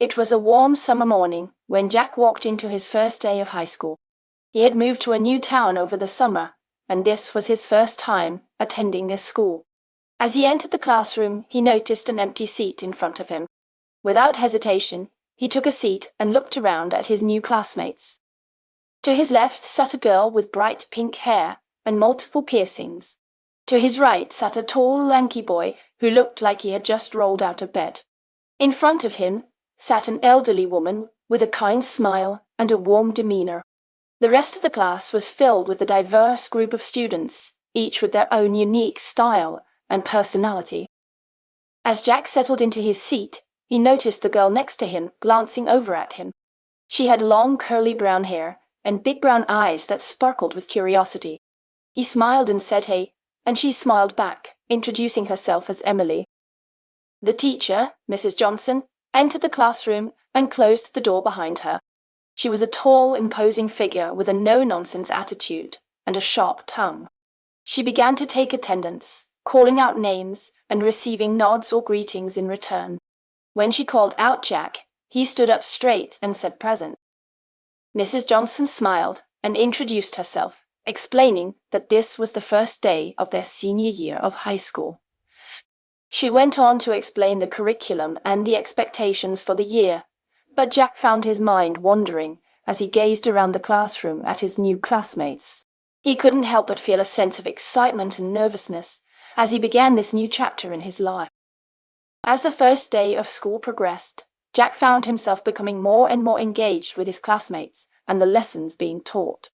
It was a warm summer morning when Jack walked into his first day of high school. He had moved to a new town over the summer, and this was his first time attending this school. As he entered the classroom, he noticed an empty seat in front of him. Without hesitation, he took a seat and looked around at his new classmates. To his left sat a girl with bright pink hair and multiple piercings. To his right sat a tall, lanky boy who looked like he had just rolled out of bed. In front of him sat an elderly woman with a kind smile and a warm demeanor. The rest of the class was filled with a diverse group of students, each with their own unique style and personality. As Jack settled into his seat, he noticed the girl next to him glancing over at him. She had long curly brown hair and big brown eyes that sparkled with curiosity. He smiled and said hey, and she smiled back, introducing herself as Emily. The teacher, Mrs. Johnson, entered the classroom and closed the door behind her. She was a tall, imposing figure with a no-nonsense attitude and a sharp tongue. She began to take attendance, calling out names and receiving nods or greetings in return. When she called out Jack, he stood up straight and said present. Mrs. Johnson smiled and introduced herself, explaining that this was the first day of their senior year of high school. She went on to explain the curriculum and the expectations for the year, but Jack found his mind wandering as he gazed around the classroom at his new classmates. He couldn't help but feel a sense of excitement and nervousness as he began this new chapter in his life. As the first day of school progressed, Jack found himself becoming more and more engaged with his classmates and the lessons being taught.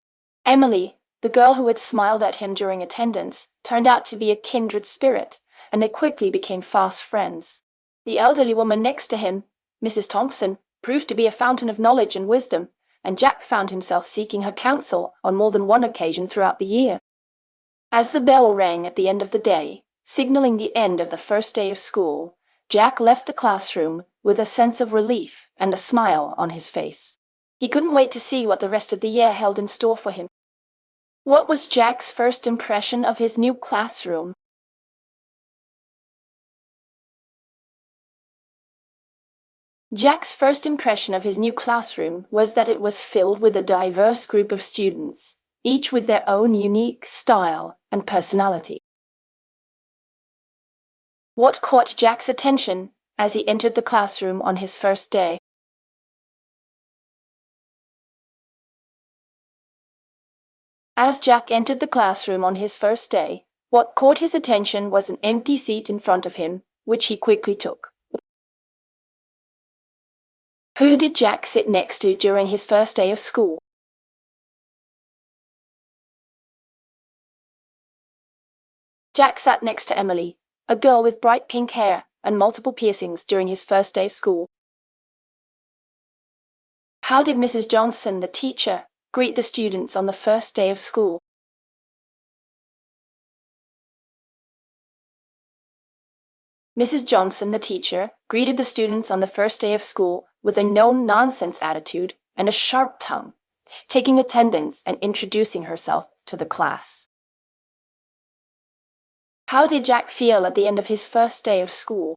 Emily, the girl who had smiled at him during attendance, turned out to be a kindred spirit, and they quickly became fast friends. The elderly woman next to him, Mrs. Thompson, proved to be a fountain of knowledge and wisdom, and Jack found himself seeking her counsel on more than one occasion throughout the year. As the bell rang at the end of the day, signaling the end of the first day of school, Jack left the classroom with a sense of relief and a smile on his face. He couldn't wait to see what the rest of the year held in store for him. What was Jack's first impression of his new classroom? Jack's first impression of his new classroom was that it was filled with a diverse group of students, each with their own unique style and personality. What caught Jack's attention as he entered the classroom on his first day? As Jack entered the classroom on his first day, what caught his attention was an empty seat in front of him, which he quickly took. Who did Jack sit next to during his first day of school? Jack sat next to Emily, a girl with bright pink hair and multiple piercings during his first day of school. How did Mrs. Johnson, the teacher, greet the students on the first day of school? Mrs. Johnson, the teacher, greeted the students on the first day of school with a no-nonsense attitude and a sharp tongue, taking attendance and introducing herself to the class. How did Jack feel at the end of his first day of school?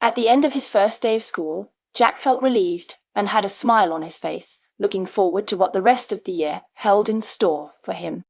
At the end of his first day of school, Jack felt relieved and had a smile on his face, looking forward to what the rest of the year held in store for him.